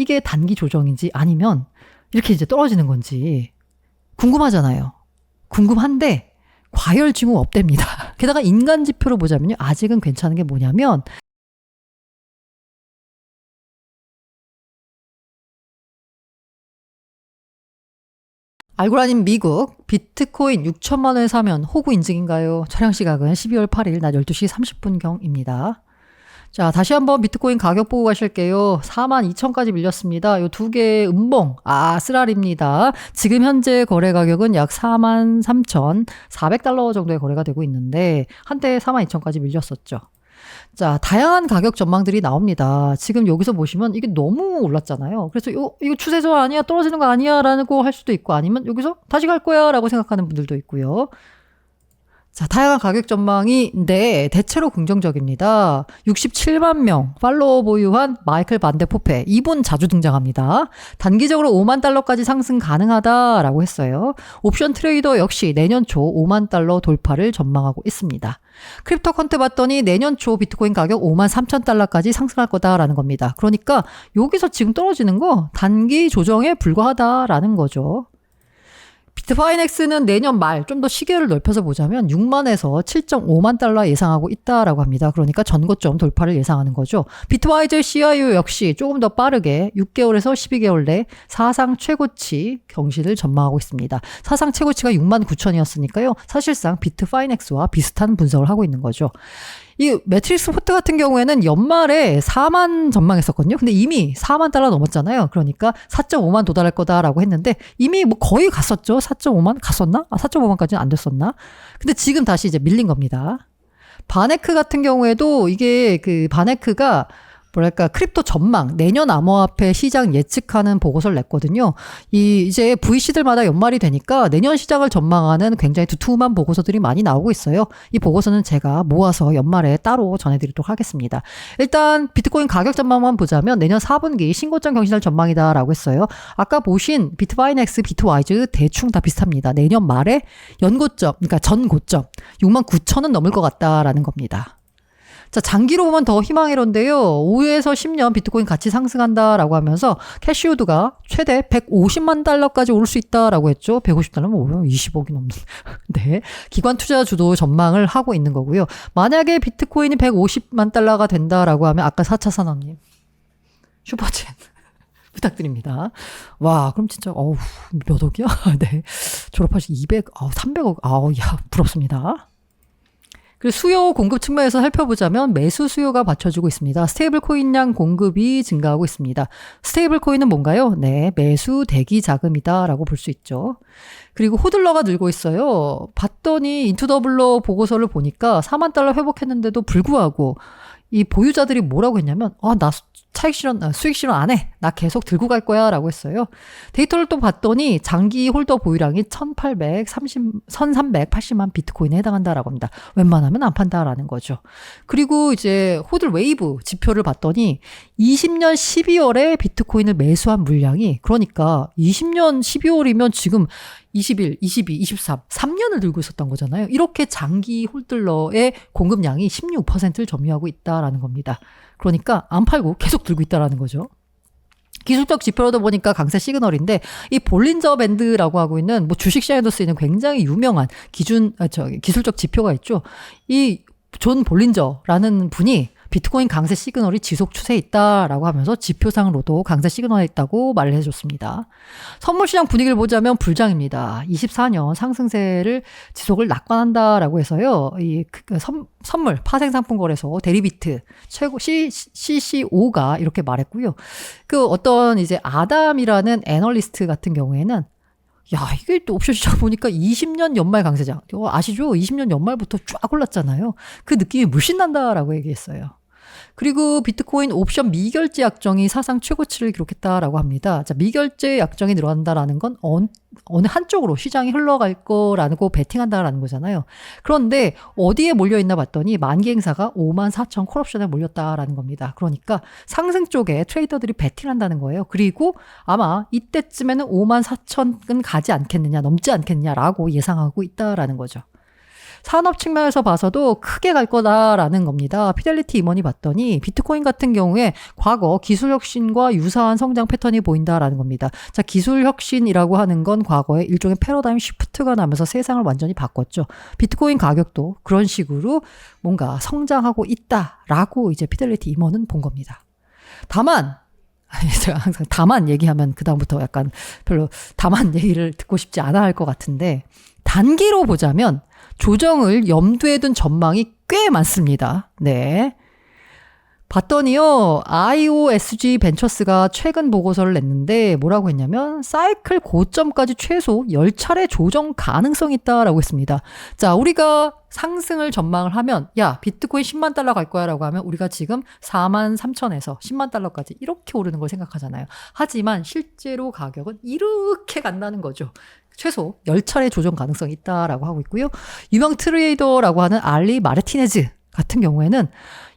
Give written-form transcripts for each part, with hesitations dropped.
이게 단기 조정인지 아니면 이렇게 이제 떨어지는 건지 궁금하잖아요. 궁금한데 과열 징후 없답니다. 게다가 인간 지표로 보자면요. 아직은 괜찮은 게 뭐냐면 알고라님 미국 비트코인 6천만 원에 사면 호구 인증인가요? 촬영 시각은 12월 8일 낮 12시 30분경입니다. 자, 다시 한번 비트코인 가격 보고 가실게요. 42,000까지 밀렸습니다. 요 두 개의 음봉, 쓰랄입니다. 지금 현재 거래 가격은 약 43,400달러 정도의 거래가 되고 있는데 한때 42,000까지 밀렸었죠. 자, 다양한 가격 전망들이 나옵니다. 지금 여기서 보시면 이게 너무 올랐잖아요. 그래서 이거 추세전 아니야? 떨어지는 거 아니야? 라고 할 수도 있고 아니면 여기서 다시 갈 거야? 라고 생각하는 분들도 있고요. 자, 다양한 가격 전망인데 대체로 긍정적입니다. 67만 명 팔로워 보유한 마이클 반데 포페. 이분 자주 등장합니다. 단기적으로 5만 달러까지 상승 가능하다라고 했어요. 옵션 트레이더 역시 내년 초 5만 달러 돌파를 전망하고 있습니다. 크립토 컨트 봤더니 내년 초 비트코인 가격 5만 3천 달러까지 상승할 거다라는 겁니다. 그러니까 여기서 지금 떨어지는 거 단기 조정에 불과하다라는 거죠. 비트파이넥스는 내년 말 좀 더 시계를 넓혀서 보자면 6만에서 7.5만 달러 예상하고 있다라고 합니다. 그러니까 전고점 돌파를 예상하는 거죠. 비트와이즈 CIO 역시 조금 더 빠르게 6개월에서 12개월 내 사상 최고치 경신을 전망하고 있습니다. 사상 최고치가 6만 9천이었으니까요. 사실상 비트파이넥스와 비슷한 분석을 하고 있는 거죠. 이 매트릭스 포트 같은 경우에는 연말에 4만 전망했었거든요. 근데 이미 4만 달러 넘었잖아요. 그러니까 4.5만 도달할 거다라고 했는데 이미 뭐 거의 갔었죠. 4.5만 갔었나? 4.5만까지는 안 됐었나? 근데 지금 다시 이제 밀린 겁니다. 바네크 같은 경우에도 이게 그 바네크가 뭐랄까 크립토 전망 내년 암호화폐 시장 예측하는 보고서를 냈거든요. 이제 VC들마다 연말이 되니까 내년 시장을 전망하는 굉장히 두툼한 보고서들이 많이 나오고 있어요. 이 보고서는 제가 모아서 연말에 따로 전해드리도록 하겠습니다. 일단 비트코인 가격 전망만 보자면 내년 4분기 신고점 경신할 전망이다라고 했어요. 아까 보신 비트바이넥스, 비트와이즈 대충 다 비슷합니다. 내년 말에 연고점, 그러니까 전고점 6만 9천은 넘을 것 같다라는 겁니다. 자, 장기로 보면 더 희망이론데요. 5에서 10년 비트코인 같이 상승한다라고 하면서 캐시우드가 최대 150만 달러까지 오를 수 있다라고 했죠. 150달러면 뭐 20억이 넘는. 네. 기관 투자주도 전망을 하고 있는 거고요. 만약에 비트코인이 150만 달러가 된다라고 하면 아까 4차 산업님 슈퍼챗 부탁드립니다. 와, 그럼 진짜 몇 억이야? 네. 졸업하시 200, 300억. 야, 부럽습니다. 그리고 수요 공급 측면에서 살펴보자면 매수 수요가 받쳐주고 있습니다. 스테이블 코인량 공급이 증가하고 있습니다. 스테이블 코인은 뭔가요? 네, 매수 대기 자금이다라고 볼 수 있죠. 그리고 호들러가 늘고 있어요. 봤더니 인투더블러 보고서를 보니까 4만 달러 회복했는데도 불구하고 이 보유자들이 뭐라고 했냐면 나 수익 실현 안 해. 나 계속 들고 갈 거야 라고 했어요. 데이터를 또 봤더니 장기 홀더 보유량이 1380만 비트코인에 해당한다라고 합니다. 웬만하면 안 판다라는 거죠. 그리고 이제 호들 웨이브 지표를 봤더니 20년 12월에 비트코인을 매수한 물량이 그러니까 20년 12월이면 지금 21, 22, 23, 3년을 들고 있었던 거잖아요. 이렇게 장기 홀들러의 공급량이 16%를 점유하고 있다라는 겁니다. 그러니까 안 팔고 계속 들고 있다라는 거죠. 기술적 지표로도 보니까 강세 시그널인데 이 볼린저 밴드라고 하고 있는 뭐 주식시장에도 쓰이는 굉장히 유명한 기술적 지표가 있죠. 이 존 볼린저라는 분이 비트코인 강세 시그널이 지속 추세에 있다라고 하면서 지표상으로도 강세 시그널에 있다고 말을 해줬습니다. 선물시장 분위기를 보자면 불장입니다. 24년 상승세를 지속을 낙관한다라고 해서요. 선물 파생상품 거래소 데리비트 최고 CCO가 이렇게 말했고요. 그 어떤 이제 아담이라는 애널리스트 같은 경우에는 이게 또 옵션 시장 보니까 20년 연말 강세장. 아시죠? 20년 연말부터 쫙 올랐잖아요. 그 느낌이 물씬 난다라고 얘기했어요. 그리고 비트코인 옵션 미결제 약정이 사상 최고치를 기록했다라고 합니다. 자, 미결제 약정이 늘어난다라는 건 어느 한쪽으로 시장이 흘러갈 거라고 베팅한다라는 거잖아요. 그런데 어디에 몰려있나 봤더니 만기 행사가 5만 4천 콜옵션에 몰렸다라는 겁니다. 그러니까 상승 쪽에 트레이더들이 베팅한다는 거예요. 그리고 아마 이때쯤에는 5만 4천은 가지 않겠느냐, 넘지 않겠느냐라고 예상하고 있다라는 거죠. 산업 측면에서 봐서도 크게 갈 거다라는 겁니다. 피델리티 임원이 봤더니 비트코인 같은 경우에 과거 기술 혁신과 유사한 성장 패턴이 보인다라는 겁니다. 자, 기술 혁신이라고 하는 건 과거에 일종의 패러다임 시프트가 나면서 세상을 완전히 바꿨죠. 비트코인 가격도 그런 식으로 뭔가 성장하고 있다라고 이제 피델리티 임원은 본 겁니다. 다만 제가 항상 다만 얘기하면 그다음부터 약간 별로 다만 얘기를 듣고 싶지 않아 할 것 같은데, 단기로 보자면 조정을 염두에 둔 전망이 꽤 많습니다. 네. 봤더니요, IOSG 벤처스가 최근 보고서를 냈는데 뭐라고 했냐면 사이클 고점까지 최소 10차례 조정 가능성이 있다라고 했습니다. 자, 우리가 상승을 전망을 하면 야, 비트코인 10만 달러 갈 거야 라고 하면 우리가 지금 4만 3천에서 10만 달러까지 이렇게 오르는 걸 생각하잖아요. 하지만 실제로 가격은 이렇게 간다는 거죠. 최소 10차례 조정 가능성이 있다라고 하고 있고요. 유명 트레이더라고 하는 알리 마르티네즈 같은 경우에는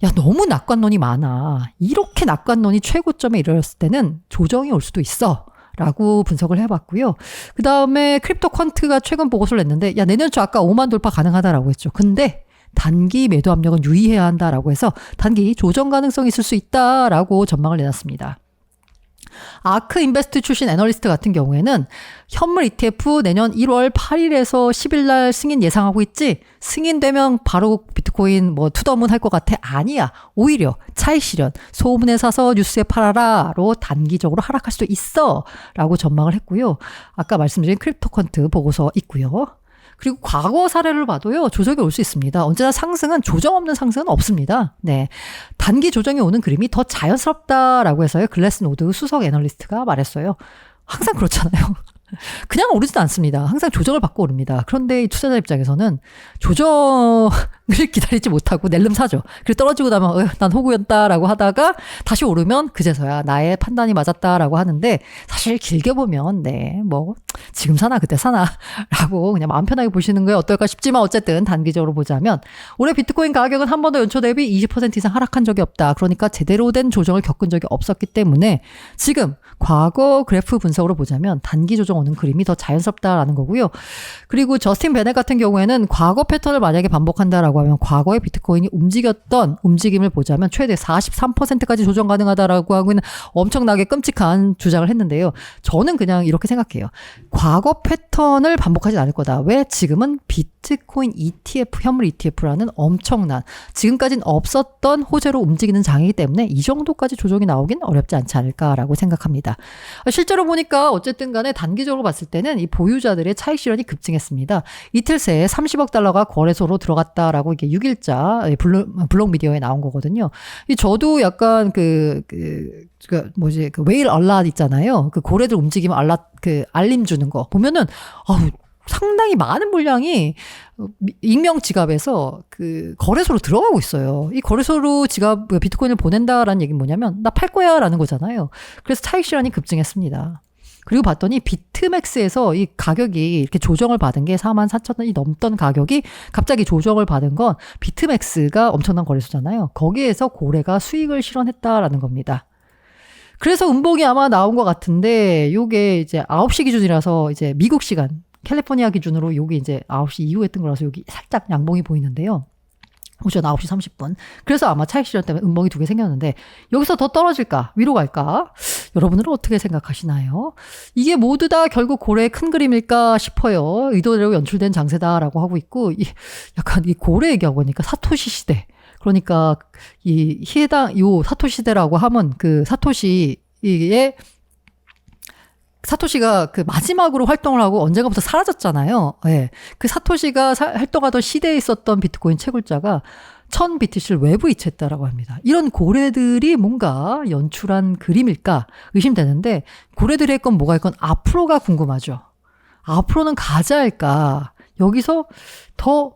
야, 너무 낙관론이 많아. 이렇게 낙관론이 최고점에 이르렀을 때는 조정이 올 수도 있어. 라고 분석을 해봤고요. 그 다음에 크립토 퀀트가 최근 보고서를 냈는데 야, 내년 초 아까 5만 돌파 가능하다라고 했죠. 근데 단기 매도 압력은 유의해야 한다라고 해서 단기 조정 가능성이 있을 수 있다라고 전망을 내놨습니다. 아크 인베스트 출신 애널리스트 같은 경우에는 현물 ETF 내년 1월 8일에서 10일 날 승인 예상하고 있지? 승인되면 바로 비트코인 뭐 투더문 할 것 같아? 아니야. 오히려 차익 실현, 소문에 사서 뉴스에 팔아라로 단기적으로 하락할 수도 있어 라고 전망을 했고요. 아까 말씀드린 크립토 퀀트 보고서 있고요. 그리고 과거 사례를 봐도요, 조정이 올 수 있습니다. 언제나 상승은 조정 없는 상승은 없습니다. 네. 단기 조정이 오는 그림이 더 자연스럽다라고 해서요, 글래스노드 수석 애널리스트가 말했어요. 항상 그렇잖아요. 그냥 오르지도 않습니다. 항상 조정을 받고 오릅니다. 그런데 이 투자자 입장에서는 조정을 기다리지 못하고 낼름 사죠. 그리고 떨어지고 나면 난 호구였다라고 하다가 다시 오르면 그제서야 나의 판단이 맞았다라고 하는데, 사실 길게 보면 네, 뭐 지금 사나 그때 사나 라고 그냥 마음 편하게 보시는 거에 어떨까 싶지만, 어쨌든 단기적으로 보자면 올해 비트코인 가격은 한 번도 연초 대비 20% 이상 하락한 적이 없다. 그러니까 제대로 된 조정을 겪은 적이 없었기 때문에 지금 과거 그래프 분석으로 보자면 단기 조정 오는 그림이 더 자연스럽다라는 거고요. 그리고 저스틴 베넷 같은 경우에는 과거 패턴을 만약에 반복한다라고 하면 과거의 비트코인이 움직였던 움직임을 보자면 최대 43%까지 조정 가능하다라고 하고 있는 엄청나게 끔찍한 주장을 했는데요. 저는 그냥 이렇게 생각해요. 과거 패턴을 반복하지 않을 거다. 왜? 지금은 비트코인 ETF, 현물 ETF라는 엄청난, 지금까지는 없었던 호재로 움직이는 장이기 때문에 이 정도까지 조정이 나오긴 어렵지 않지 않을까라고 생각합니다. 실제로 보니까 어쨌든 간에 단기적으로 봤을 때는 이 보유자들의 차익 실현이 급증했습니다. 이틀 새에 30억 달러가 거래소로 들어갔다라고 이게 6일자 블록 미디어에 나온 거거든요. 저도 약간 그 웨일 얼랏 있잖아요. 그 고래들 움직이면 알림 주는 거 보면은 상당히 많은 물량이 익명 지갑에서 그 거래소로 들어가고 있어요. 이 거래소로 비트코인을 보낸다라는 얘기는 뭐냐면 나 팔 거야 라는 거잖아요. 그래서 차익 실현이 급증했습니다. 그리고 봤더니 비트맥스에서 이 가격이 이렇게 조정을 받은 게 44,000원이 넘던 가격이 갑자기 조정을 받은 건 비트맥스가 엄청난 거래소잖아요. 거기에서 고래가 수익을 실현했다라는 겁니다. 그래서 음봉이 아마 나온 것 같은데, 요게 이제 9시 기준이라서 이제 미국 시간 캘리포니아 기준으로 여기 이제 9시 이후에 뜬 거라서 여기 살짝 양봉이 보이는데요. 오전 9시 30분. 그래서 아마 차익 실현 때문에 음봉이 2개 생겼는데, 여기서 더 떨어질까? 위로 갈까? 여러분들은 어떻게 생각하시나요? 이게 모두 다 결국 고래의 큰 그림일까 싶어요. 의도대로 연출된 장세다라고 하고 있고, 약간 이 고래 얘기하고 보니까 사토시 시대. 그러니까 요 사토시 시대라고 하면 그 사토시가 그 마지막으로 활동을 하고 언젠가부터 사라졌잖아요. 네. 그 사토시가 활동하던 시대에 있었던 비트코인 채굴자가 1000BTC를 외부 이체했다라고 합니다. 이런 고래들이 뭔가 연출한 그림일까 의심되는데, 고래들이 했건 뭐가 했건 앞으로가 궁금하죠. 앞으로는 가자일까? 여기서 더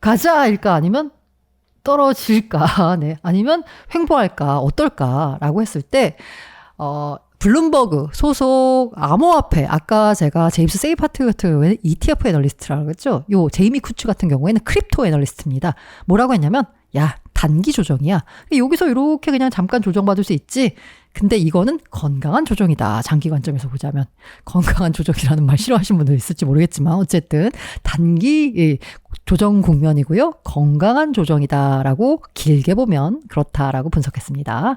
가자일까? 아니면 떨어질까? 네. 아니면 횡보할까? 어떨까? 라고 했을 때, 블룸버그 소속 암호화폐, 아까 제가 제임스 세이파트 같은 경우에는 ETF 애널리스트라고 했죠. 요 제이미 쿠츠 같은 경우에는 크립토 애널리스트입니다. 뭐라고 했냐면, 야, 단기 조정이야. 여기서 이렇게 그냥 잠깐 조정받을 수 있지. 근데 이거는 건강한 조정이다. 장기 관점에서 보자면. 건강한 조정이라는 말 싫어하시는 분들 있을지 모르겠지만 어쨌든 단기 조정 국면이고요. 건강한 조정이다라고 길게 보면 그렇다라고 분석했습니다.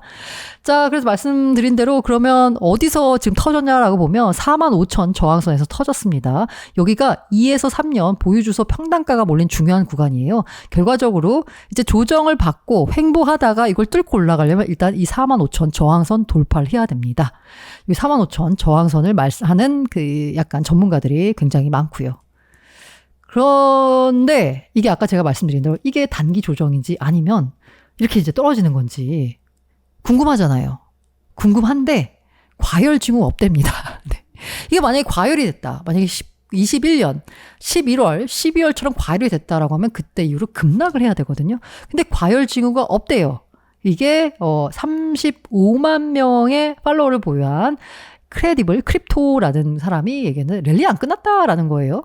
자, 그래서 말씀드린 대로 그러면 어디서 지금 터졌냐라고 보면 45,000 저항선에서 터졌습니다. 여기가 2에서 3년 보유주소 평단가가 몰린 중요한 구간이에요. 결과적으로 이제 조정을 받고 횡보하다가 이걸 뚫고 올라가려면 일단 이 45,000 저항선 돌파를 해야 됩니다. 이 45,000 저항선을 하는 그 약간 전문가들이 굉장히 많고요. 그런데 이게 아까 제가 말씀드린 대로 이게 단기 조정인지 아니면 이렇게 이제 떨어지는 건지 궁금하잖아요. 궁금한데 과열 징후 없답니다. 네. 이게 만약에 과열이 됐다. 만약에 21년 11월, 12월처럼 과열이 됐다라고 하면 그때 이후로 급락을 해야 되거든요. 근데 과열 징후가 없대요. 이게 35만 명의 팔로워를 보유한 크레디블 크립토라는 사람이 얘기했는데 랠리 안 끝났다라는 거예요.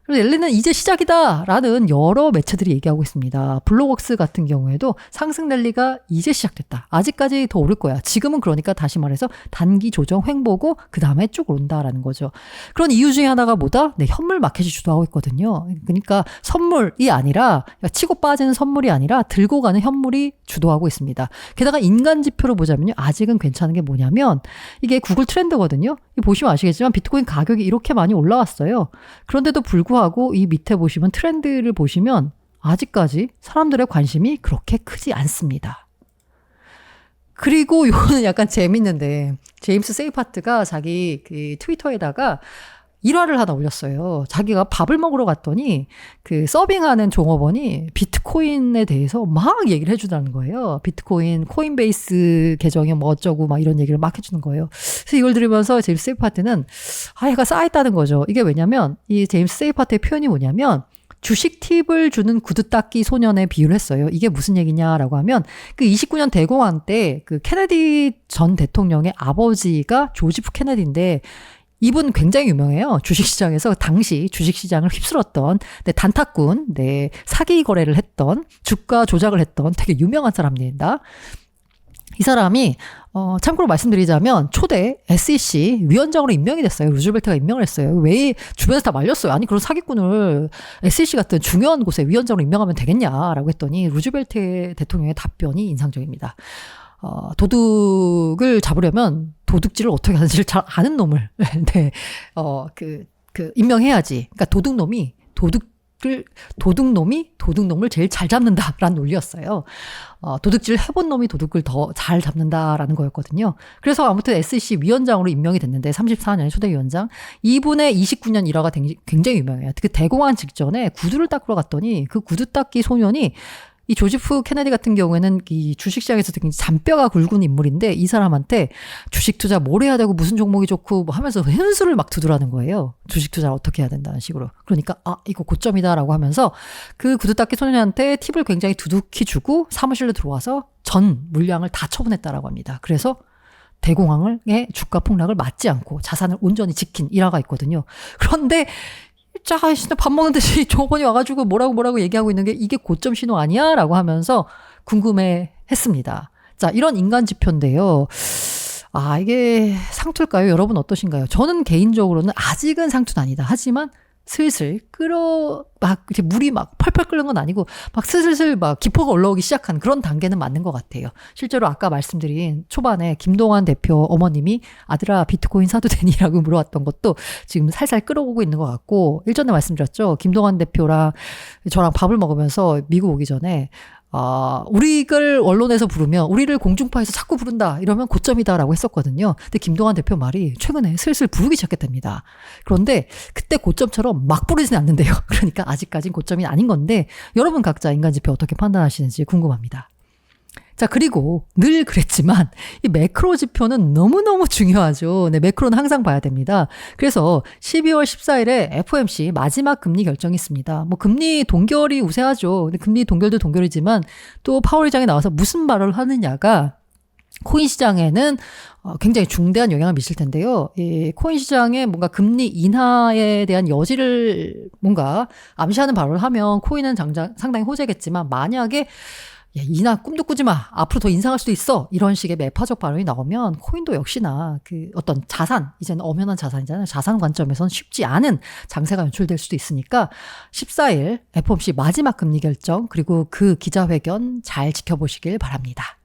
그래서 랠리는 이제 시작이다라는 여러 매체들이 얘기하고 있습니다. 블록웍스 같은 경우에도 상승 랠리가 이제 시작됐다. 아직까지 더 오를 거야. 지금은 그러니까 다시 말해서 단기 조정 횡보고 그 다음에 쭉 오른다라는 거죠. 그런 이유 중에 하나가 뭐다? 네, 현물 마켓이 주도하고 있거든요. 그러니까 선물이 아니라 치고 빠지는 선물이 아니라 들고 가는 현물이 주도하고 있습니다. 게다가 인간 지표로 보자면요. 아직은 괜찮은 게 뭐냐면 이게 구글 트렌드거든요. 보시면 아시겠지만 비트코인 가격이 이렇게 많이 올라왔어요. 그런데도 불구하고 이 밑에 보시면 트렌드를 보시면 아직까지 사람들의 관심이 그렇게 크지 않습니다. 그리고 이거는 약간 재밌는데 제임스 세이파트가 자기 그 트위터에다가 일화를 하나 올렸어요. 자기가 밥을 먹으러 갔더니 그 서빙하는 종업원이 비트코인에 대해서 막 얘기를 해주다는 거예요. 비트코인, 코인베이스 계정이 뭐 어쩌고 막 이런 얘기를 막 해주는 거예요. 그래서 이걸 들으면서 제임스 세이파트는 얘가 쌓였다는 거죠. 이게 왜냐면 이 제임스 세이파트의 표현이 뭐냐면 주식 팁을 주는 구두 닦기 소년에 비유를 했어요. 이게 무슨 얘기냐라고 하면 그 29년 대공황 때 그 케네디 전 대통령의 아버지가 조지프 케네디인데 이분 굉장히 유명해요. 주식시장에서 당시 주식시장을 휩쓸었던 단타꾼, 사기 거래를 했던 주가 조작을 했던 되게 유명한 사람입니다. 이 사람이 참고로 말씀드리자면 초대 SEC 위원장으로 임명이 됐어요. 루즈벨트가 임명을 했어요. 왜 주변에서 다 말렸어요. 아니 그런 사기꾼을 SEC 같은 중요한 곳에 위원장으로 임명하면 되겠냐라고 했더니 루즈벨트 대통령의 답변이 인상적입니다. 도둑을 잡으려면 도둑질을 어떻게 하는지를 잘 아는 놈을 임명해야지. 그러니까 도둑놈이 도둑놈을 제일 잘 잡는다라는 논리였어요. 도둑질을 해본 놈이 도둑을 더 잘 잡는다라는 거였거든요. 그래서 아무튼 SEC 위원장으로 임명이 됐는데 34년의 초대위원장. 이분의 29년 일화가 굉장히 유명해요. 그 대공황 직전에 구두를 닦으러 갔더니 그 구두 닦기 소년이 이 조지프 케네디 같은 경우에는 이 주식시장에서 굉장히 잔뼈가 굵은 인물인데 이 사람한테 주식 투자 뭘 해야 되고 무슨 종목이 좋고 뭐 하면서 현수를 막 두드라는 거예요. 주식 투자를 어떻게 해야 된다는 식으로. 그러니까 이거 고점이다라고 하면서 그 구두 닦기 소년한테 팁을 굉장히 두둑히 주고 사무실로 들어와서 전 물량을 다 처분했다라고 합니다. 그래서 대공황의 주가 폭락을 막지 않고 자산을 온전히 지킨 일화가 있거든요. 그런데 진짜 밥 먹는 듯이 조건이 와가지고 뭐라고 얘기하고 있는 게 이게 고점 신호 아니야? 라고 하면서 궁금해 했습니다. 자, 이런 인간 지표인데요. 이게 상투일까요? 여러분 어떠신가요? 저는 개인적으로는 아직은 상투는 아니다. 하지만 슬슬 이렇게 물이 막 펄펄 끓는 건 아니고 막 슬슬 막 기포가 올라오기 시작한 그런 단계는 맞는 것 같아요. 실제로 아까 말씀드린 초반에 김동완 대표 어머님이 아들아 비트코인 사도 되니라고 물어왔던 것도 지금 살살 끌어오고 있는 것 같고 일전에 말씀드렸죠. 김동완 대표랑 저랑 밥을 먹으면서 미국 오기 전에 우리를 언론에서 부르면 우리를 공중파에서 자꾸 부른다 이러면 고점이다라고 했었거든요. 근데 김동완 대표 말이 최근에 슬슬 부르기 시작했답니다. 그런데 그때 고점처럼 막 부르지는 않는데요. 그러니까 아직까진 고점이 아닌 건데 여러분 각자 인간지표 어떻게 판단하시는지 궁금합니다. 자, 그리고 늘 그랬지만 이 매크로 지표는 너무너무 중요하죠. 네, 매크로는 항상 봐야 됩니다. 그래서 12월 14일에 FOMC 마지막 금리 결정이 있습니다. 뭐 금리 동결이 우세하죠. 근데 금리 동결도 동결이지만 또 파월 의장이 나와서 무슨 말을 하느냐가 코인 시장에는 굉장히 중대한 영향을 미칠 텐데요. 이 코인 시장에 뭔가 금리 인하에 대한 여지를 뭔가 암시하는 발언을 하면 코인은 상당히 호재겠지만 만약에 야, 이나 꿈도 꾸지 마. 앞으로 더 인상할 수도 있어. 이런 식의 매파적 발언이 나오면 코인도 역시나 그 어떤 자산, 이제는 엄연한 자산이잖아요. 자산 관점에선 쉽지 않은 장세가 연출될 수도 있으니까 14일 FOMC 마지막 금리 결정 그리고 그 기자회견 잘 지켜보시길 바랍니다.